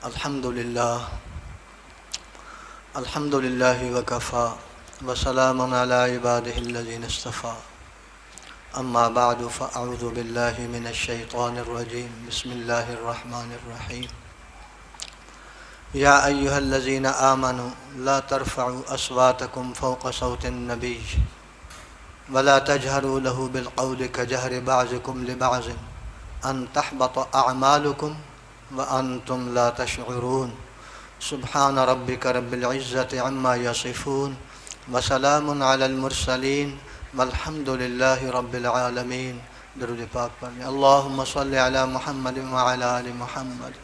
الحمدللہ وکفا وسلام علی عبادہ الذین اصطفیٰ اما بعد فاعوذ باللہ من الشیطان الرجیم بسم اللہ الرحمن الرحیم یا ایہا الذین آمنوا لا ترفعوا اصواتکم فوق صوت النبی ولا تجہروا له بالقول كجهر بعضکم لبعض ان تحبط اعمالکم وانتم لا تشعرون سبحان ربک رب العزة عما یصفون وسلام علی المرسلین والحمد للہ رب العالمین۔ درود پاک پڑھیں۔ اللہم صل علی محمد وعلی آل محمد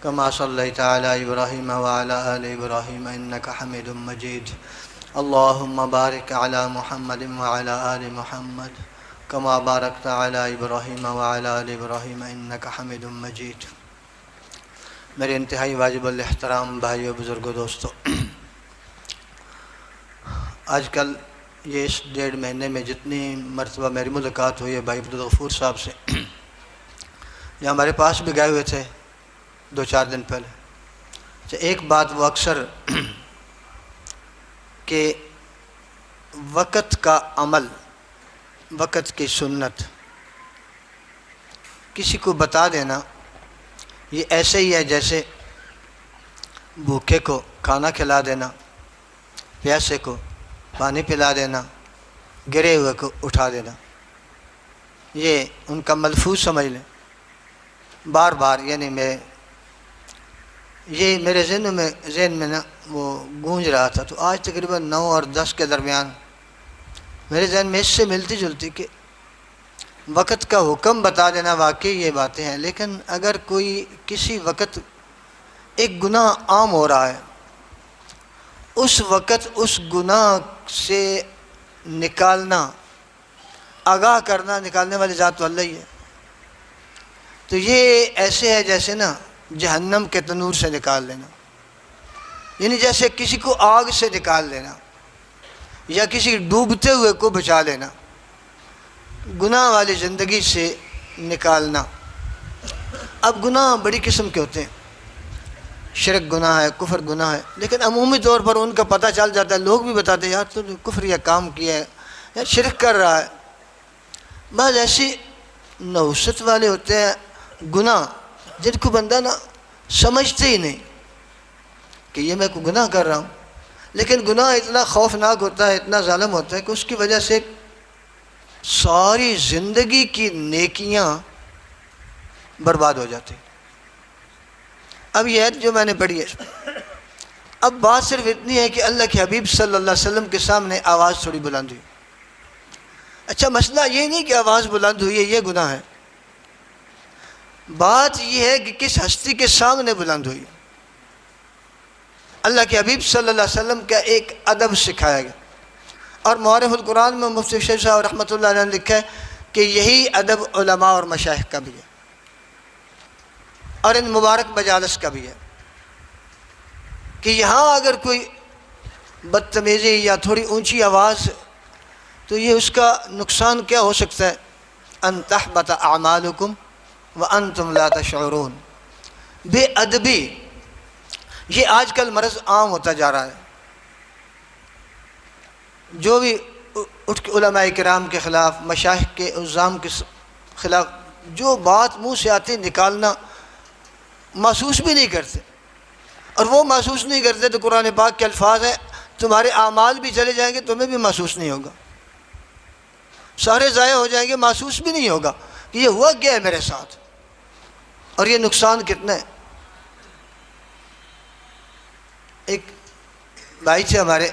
کما صلیت علی ابراہیم وعلی آل ابراہیم انک حمید مجید۔ اللہم بارک علی محمد وعلی آل محمد کما بارکت علی ابراہیم وعلی آل ابراہیم انک حمید مجید۔ میرے انتہائی واجب الاحترام بھائیو، بزرگوں، دوستو، آج کل یہ اس 1.5 مہینے میں جتنی مرتبہ میری ملاقات ہوئی ہے بھائی عبدالغفور صاحب سے، یہ ہمارے پاس بھی گئے ہوئے تھے 2-4 دن پہلے۔ ایک بات وہ اکثر کہ وقت کا عمل، وقت کی سنت کسی کو بتا دینا، یہ ایسے ہی ہے جیسے بھوکے کو کھانا کھلا دینا، پیاسے کو پانی پلا دینا، گرے ہوئے کو اٹھا دینا۔ یہ ان کا ملفوظ سمجھ لیں، بار بار، یعنی یہ میرے ذہن میں نا وہ گونج رہا تھا، تو آج تقریباً 9 اور 10 کے درمیان میرے ذہن میں اس سے ملتی جلتی کہ وقت کا حکم بتا دینا، واقعی یہ باتیں ہیں، لیکن اگر کوئی کسی وقت ایک گناہ عام ہو رہا ہے، اس وقت اس گناہ سے نکالنا، آگاہ کرنا، نکالنے والی ذات تو اللہ ہی ہے۔ تو یہ ایسے ہے جیسے نا جہنم کے تنور سے نکال لینا، یعنی جیسے کسی کو آگ سے نکال لینا یا کسی ڈوبتے ہوئے کو بچا لینا، گناہ والی زندگی سے نکالنا۔ اب گناہ بڑی قسم کے ہوتے ہیں، شرک گناہ ہے، کفر گناہ ہے، لیکن عمومی طور پر ان کا پتہ چل جاتا ہے، لوگ بھی بتاتے ہیں یار تو کفر یا کام کیا ہے یا شرک کر رہا ہے۔ بعض ایسی نحوست والے ہوتے ہیں گناہ جن کو بندہ نا سمجھتے ہی نہیں کہ یہ میں کو گناہ کر رہا ہوں، لیکن گناہ اتنا خوفناک ہوتا ہے، اتنا ظالم ہوتا ہے کہ اس کی وجہ سے ساری زندگی کی نیکیاں برباد ہو جاتی۔ اب یہ آیت جو میں نے پڑھی ہے، اب بات صرف اتنی ہے کہ اللہ کے حبیب صلی اللہ علیہ وسلم کے سامنے آواز تھوڑی بلند ہوئی۔ اچھا، مسئلہ یہ نہیں کہ آواز بلند ہوئی ہے یہ گناہ ہے، بات یہ ہے کہ کس ہستی کے سامنے بلند ہوئی۔ اللہ کے حبیب صلی اللہ علیہ وسلم کا ایک ادب سکھایا گیا، اور معارف القرآن میں مفتی شیخ صاحب رحمۃ اللہ علیہ نے لکھا ہے کہ یہی ادب علماء اور مشائخ کا بھی ہے اور ان مبارک مجالس کا بھی ہے، کہ یہاں اگر کوئی بدتمیزی یا تھوڑی اونچی آواز، تو یہ اس کا نقصان کیا ہو سکتا ہے؟ ان تحبط اعمالکم وانتم لا تشعرون۔ بے ادبی یہ آج کل مرض عام ہوتا جا رہا ہے، جو بھی اٹھ کے علماء کرام کے خلاف، مشائخ کے عظام کے خلاف جو بات منہ سے آتی نکالنا محسوس بھی نہیں کرتے، اور وہ محسوس نہیں کرتے تو قرآن پاک کے الفاظ ہیں تمہارے اعمال بھی چلے جائیں گے، تمہیں بھی محسوس نہیں ہوگا، سارے ضائع ہو جائیں گے، محسوس بھی نہیں ہوگا کہ یہ ہوا کیا ہے میرے ساتھ اور یہ نقصان کتنا ہے۔ ایک بھائی تھے ہمارے،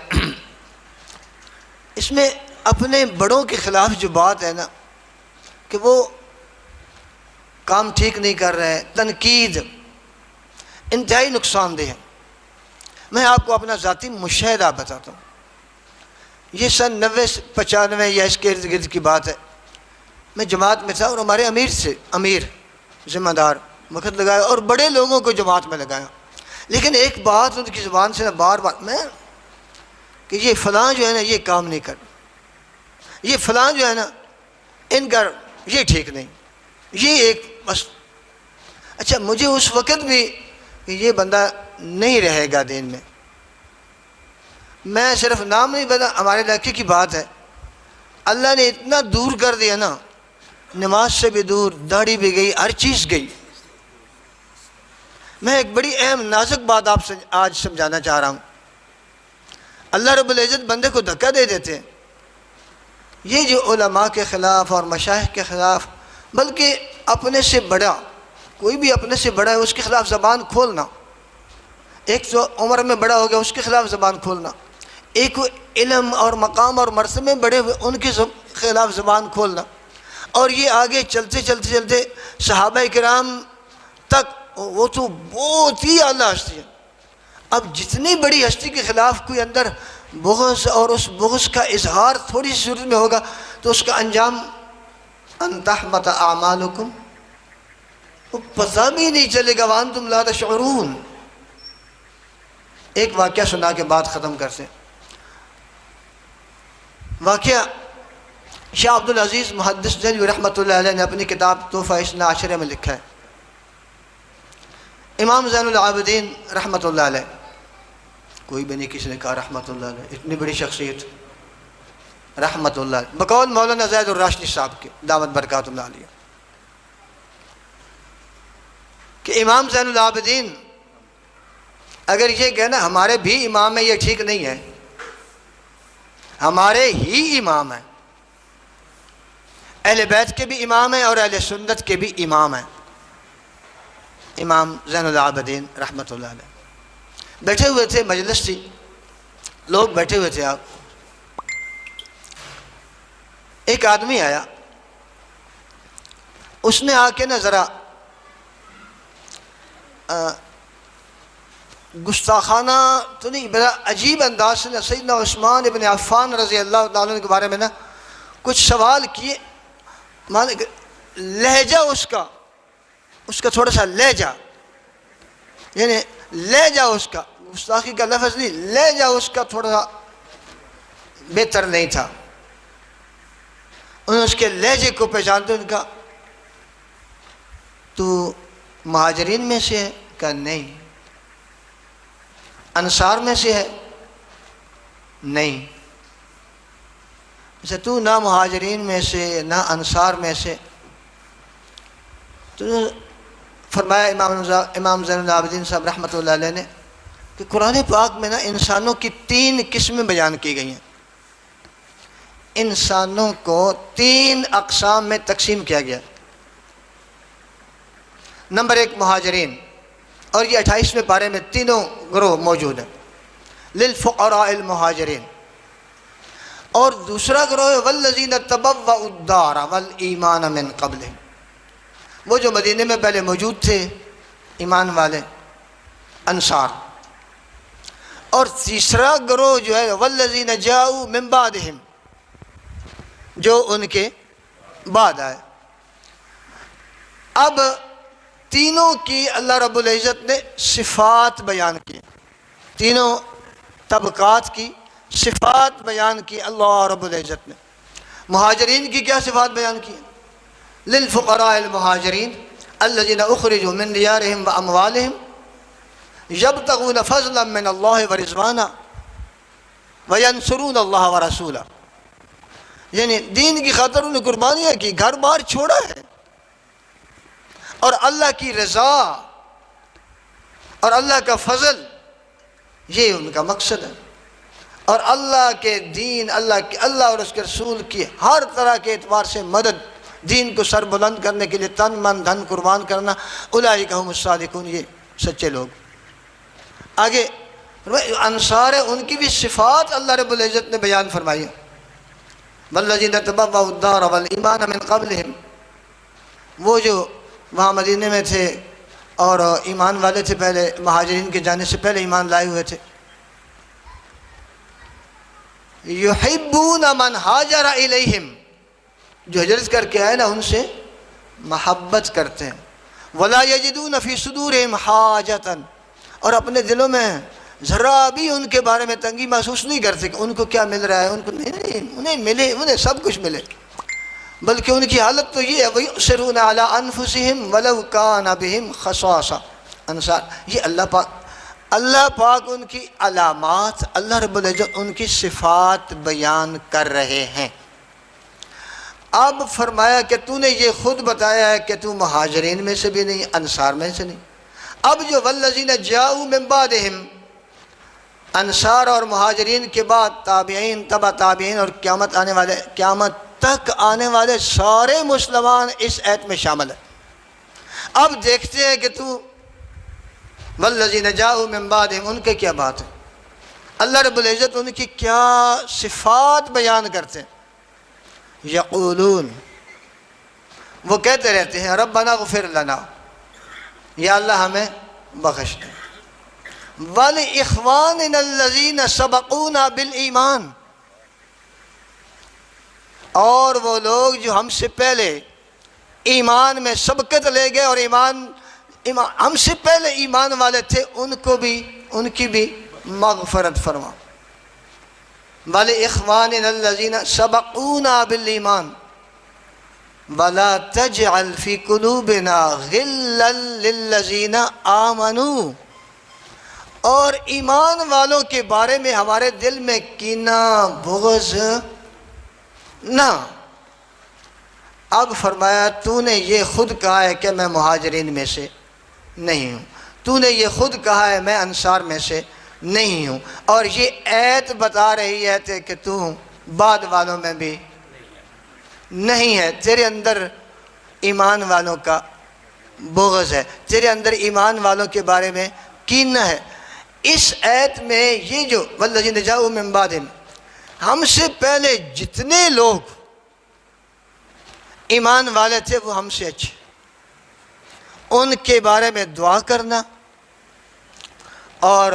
اس میں اپنے بڑوں کے خلاف جو بات ہے نا کہ وہ کام ٹھیک نہیں کر رہے، تنقید انتہائی نقصان دہ ہے۔ میں آپ کو اپنا ذاتی مشاہدہ بتاتا ہوں، یہ سن 90-95 یا اس کے ارد گرد کی بات ہے۔ میں جماعت میں تھا اور ہمارے امیر ذمہ دار وقت لگایا اور بڑے لوگوں کو جماعت میں لگایا، لیکن ایک بات ان کی زبان سے بار بار کہ یہ فلاں جو ہے نا یہ کام نہیں کر، یہ فلاں جو ہے نا ان کا یہ ٹھیک نہیں، یہ ایک بس۔ اچھا، مجھے اس وقت بھی کہ یہ بندہ نہیں رہے گا دین میں. میں صرف نام نہیں بتا، ہمارے علاقے کی بات ہے، اللہ نے اتنا دور کر دیا نا، نماز سے بھی دور، داڑھی بھی گئی، ہر چیز گئی. میں ایک بڑی اہم نازک بات آپ سے آج سمجھانا چاہ رہا ہوں. اللہ رب العزت بندے کو دھکا دے دیتے ہیں. یہ جو علماء کے خلاف اور مشائخ کے خلاف، بلکہ اپنے سے بڑا، کوئی بھی اپنے سے بڑا ہے اس کے خلاف زبان کھولنا، ایک تو عمر میں بڑا ہو گیا اس کے خلاف زبان کھولنا، ایک علم اور مقام اور مرتبے میں بڑے ہوئے ان کے خلاف زبان کھولنا، اور یہ آگے چلتے چلتے چلتے صحابہ کرام تک، وہ تو بہت ہی اعلیٰ ہستی ہے. اب جتنی بڑی ہستی کے خلاف کوئی اندر بغض اور اس بغض کا اظہار تھوڑی سی صورت میں ہوگا تو اس کا انجام ان تحبط اعمالکم، وہ پتہ بھی نہیں چلے گا وانتم لا تشعرون. ایک واقعہ سنا کے بعد ختم کرتے. واقعہ شاہ عبدالعزیز محدث دہلوی رحمۃ اللہ علیہ نے اپنی کتاب تحفہ اثنا عشرہ میں لکھا ہے. امام زین العابدین رحمۃ اللہ علیہ، کوئی بھی نہیں کسی نے کہا رحمۃ اللہ علیہ، اتنی بڑی شخصیت رحمۃ اللہ علیہ، بقول مولانا زید الراشدی صاحب کے دامت برکات اللہ علیہ، کہ امام زین العابدین اگر یہ کہنا ہمارے بھی امام ہے، یہ ٹھیک نہیں ہے. ہمارے ہی امام ہیں، اہل بیت کے بھی امام ہیں اور اہل سنت کے بھی امام ہیں. امام زین العابدین رحمۃ اللہ علیہ بیٹھے ہوئے تھے، مجلس تھی، لوگ بیٹھے ہوئے تھے. آپ ایک آدمی آیا، اس نے آ کے نا ذرا گستاخانہ تو نہیں، بڑا عجیب انداز سے سیدنا عثمان ابن عفان رضی اللہ تعالیٰ عنہ کے بارے میں نا کچھ سوال کیے. لہجہ اس کا تھوڑا سا لہجہ، یعنی لہجہ اس کا، گستاخی کا لفظ نہیں، لہجہ اس کا تھوڑا سا بہتر نہیں تھا. انہوں نے اس کے لہجے کو پہچانتے، ان کا تو مہاجرین میں سے ہے؟ کہا نہیں. انصار میں سے ہے؟ نہیں. اچھا تو نہ مہاجرین میں سے نہ انصار میں سے. تو فرمایا امام زین العابدین صاحب رحمۃ اللہ علیہ نے کہ قرآن پاک میں نا انسانوں کی 3 قسمیں بیان کی گئی ہیں. انسانوں کو 3 اقسام میں تقسیم کیا گیا. نمبر 1 مہاجرین، اور یہ 28ویں پارے میں تینوں گروہ موجود ہیں. للفقراء المہاجرین. اور دوسرا گروہ ہے والذین تبوؤا الدار والایمان من قبلہم، وہ جو مدینے میں پہلے موجود تھے ایمان والے انصار. اور تیسرا گروہ جو ہے والذین جاؤوا من بعدہم، جو ان کے بعد آئے. اب تینوں کی اللہ رب العزت نے صفات بیان کی، تینوں طبقات کی صفات بیان کی اللہ رب العزت نے. مہاجرین کی کیا صفات بیان کی؟ للفقراء المہاجرین الذین اخرجوا من دیارہم واموالہم یبتغون فضلا من اللہ ورضوانا وینصرون اللہ ورسولہ. یعنی دین کی خاطر انہیں قربانیاں کی، گھر بار چھوڑا ہے، اور اللہ کی رضا اور اللہ کا فضل، یہ ان کا مقصد ہے. اور اللہ کے دین، اللہ اور اس کے رسول کی ہر طرح کے اعتبار سے مدد، دین کو سر بلند کرنے کے لیے تن من دھن قربان کرنا. اولئک هم الصادقون، یہ سچے لوگ. آگے انصار ان کی بھی صفات اللہ رب العزت نے بیان فرمائی. والذین تبوؤا الدار والایمان من قبلہم، وہ جو وہاں مدینے میں تھے اور ایمان والے تھے، پہلے مہاجرین کے جانے سے پہلے ایمان لائے ہوئے تھے. یحبون من ہاجر الیہم، جو ہجرت کر کے آئے نا ان سے محبت کرتے ہیں. ولا یجدون فی صدورہم حاجتا، اور اپنے دلوں میں ذرا بھی ان کے بارے میں تنگی محسوس نہیں کرتے کہ ان کو کیا مل رہا ہے، ان کو انہیں ملے، انہیں سب کچھ ملے. بلکہ ان کی حالت تو یہ ہے وَيُؤْثِرُونَ عَلَىٰ أَنفُسِهِمْ وَلَوْ كَانَ بِهِمْ خَصَاصَةٌ، انصار، یہ اللہ پاک ان کی علامات، اللہ رب العزت ان کی صفات بیان کر رہے ہیں۔ اب فرمایا کہ تو نے یہ خود بتایا ہے کہ تو مہاجرین میں سے بھی نہیں، انصار میں سے نہیں۔ اب جو والذین جاؤوا من بعدہم، انصار اور مہاجرین کے بعد تابعین، تبع تابعین اور قیامت تک آنے والے سارے مسلمان اس آیت میں شامل ہیں۔ اب دیکھتے ہیں کہ تو والذین جاؤوا من بعدہم، ان کے کیا بات ہے، اللہ رب العزت ان کی کیا صفات بیان کرتے ہیں۔ یقولون، وہ کہتے رہتے ہیں ربنا اغفر لنا، یا اللہ ہمیں بخش دے، وَلِإِخْوَانِنَا الَّذِينَ سَبَقُونَا بِالْإِيمَانِ، اور وہ لوگ جو ہم سے پہلے ایمان میں سبقت لے گئے اور ہم سے پہلے ایمان والے تھے، ان کی بھی مغفرت فرما۔ وَلِإِخْوَانِنَا الَّذِينَ سَبَقُونَا بِالْإِيمَانِ وَلَا تَجْعَلْ فِي قُلُوبِنَا غِلًّا لِلَّذِينَ آمَنُوا، اور ایمان والوں کے بارے میں ہمارے دل میں کینہ بغض نہ۔ اب فرمایا تو نے یہ خود کہا ہے کہ میں مہاجرین میں سے نہیں ہوں، تو نے یہ خود کہا ہے میں انصار میں سے نہیں ہوں، اور یہ آیت بتا رہی ہے کہ تو بعد والوں میں بھی نہیں ہے، تیرے اندر ایمان والوں کا بغض ہے، تیرے اندر ایمان والوں کے بارے میں کینہ ہے۔ اس آیت میں یہ جو والذین جاؤوا من بعدہم، ہم سے پہلے جتنے لوگ ایمان والے تھے وہ ہم سے اچھے، ان کے بارے میں دعا کرنا اور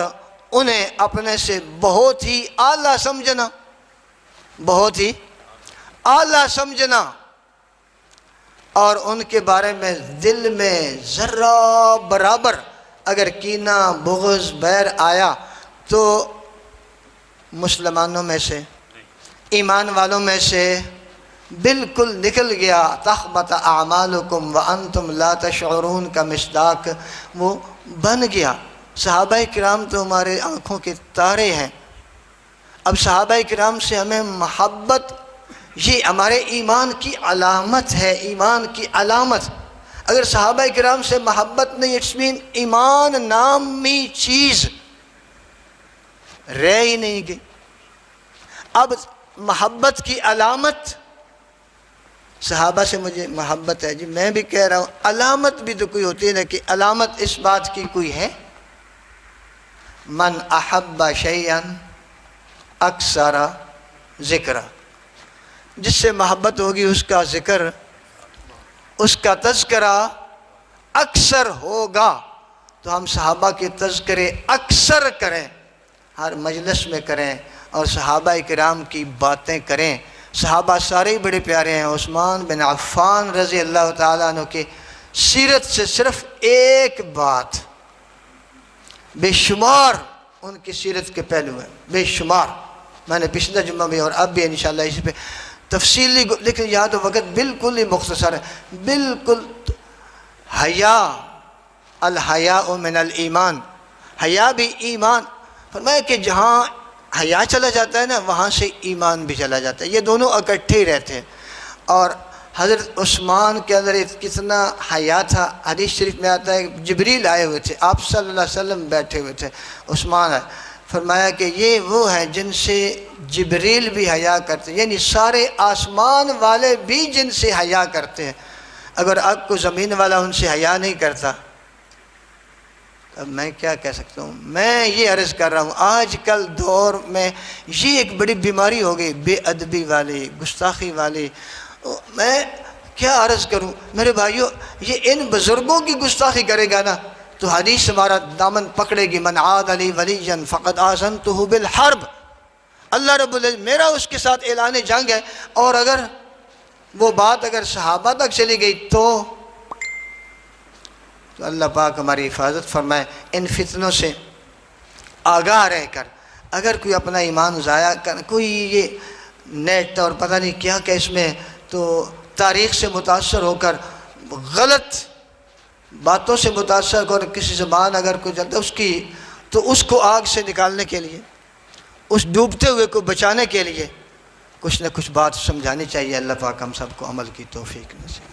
انہیں اپنے سے بہت ہی اعلیٰ سمجھنا، بہت ہی اعلیٰ سمجھنا، اور ان کے بارے میں دل میں ذرہ برابر اگر کینہ بغض بیر آیا تو مسلمانوں میں سے، ایمان والوں میں سے بالکل نکل گیا۔ تحبط اعمالکم وانتم لا تشعرون کا مصداق وہ بن گیا۔ صحابہ کرام تو ہمارے آنکھوں کے تارے ہیں، اب صحابہ کرام سے ہمیں محبت، یہ ہمارے ایمان کی علامت ہے، ایمان کی علامت۔ اگر صحابہ کرام سے محبت نہیں، اٹس مین ایمان نامی چیز رہ ہی نہیں گئی۔ اب محبت کی علامت، صحابہ سے مجھے محبت ہے جی، میں بھی کہہ رہا ہوں علامت بھی تو کوئی ہوتی ہے نا، کہ علامت اس بات کی کوئی ہے، من احب شیئا اکثر ذکر، جس سے محبت ہوگی اس کا ذکر، اس کا تذکرہ اکثر ہوگا۔ تو ہم صحابہ کے تذکرے اکثر کریں، ہر مجلس میں کریں، اور صحابہ کرام کی باتیں کریں۔ صحابہ سارے ہی بڑے پیارے ہیں۔ عثمان بن عفان رضی اللہ تعالیٰ عنہ کی سیرت سے صرف ایک بات، بے شمار ان کی سیرت کے پہلو ہیں، بے شمار۔ میں نے پچھلا جمعہ بھی اور اب بھی انشاءاللہ اس پہ تفصیلی، لیکن یہاں تو وقت بالکل ہی مختصر ہے۔ بالکل حیا، الحیاء من الایمان، حیا بھی ایمان۔ فرمایا کہ جہاں حیا چلا جاتا ہے نا، وہاں سے ایمان بھی چلا جاتا ہے، یہ دونوں اکٹھے ہی رہتے ہیں۔ اور حضرت عثمان کے اندر کتنا حیا تھا، حدیث شریف میں آتا ہے جبریل آئے ہوئے تھے، آپ صلی اللہ علیہ وسلم بیٹھے ہوئے تھے، عثمان آئے، فرمایا کہ یہ وہ ہیں جن سے جبریل بھی حیا کرتے ہیں، یعنی سارے آسمان والے بھی جن سے حیا کرتے ہیں۔ اگر اب کو زمین والا ان سے حیا نہیں کرتا، اب میں کیا کہہ سکتا ہوں۔ میں یہ عرض کر رہا ہوں، آج کل دور میں یہ ایک بڑی بیماری ہو گئی، بے ادبی والی، گستاخی والی۔ میں کیا عرض کروں میرے بھائیوں، یہ ان بزرگوں کی گستاخی کرے گا نا تو حدیث ہمارا دامن پکڑے گی، من عاد علی ولیا فقد آذنتہ بالحرب، اللہ رب العزت میرا اس کے ساتھ اعلان جنگ ہے۔ اور اگر وہ بات اگر صحابہ تک چلی گئی تو اللہ پاک ہماری حفاظت فرمائے۔ ان فتنوں سے آگاہ رہ کر اگر کوئی اپنا ایمان ضائع کر، کوئی یہ نیٹ اور پتہ نہیں کیا کہ اس میں تو تاریخ سے متاثر ہو کر غلط باتوں سے متاثر اور کسی زبان اگر کوئی جلتا ہے اس کی، تو اس کو آگ سے نکالنے کے لیے، اس ڈوبتے ہوئے کو بچانے کے لیے کچھ نہ کچھ بات سمجھانی چاہیے۔ اللہ پاک ہم سب کو عمل کی توفیق نصیب۔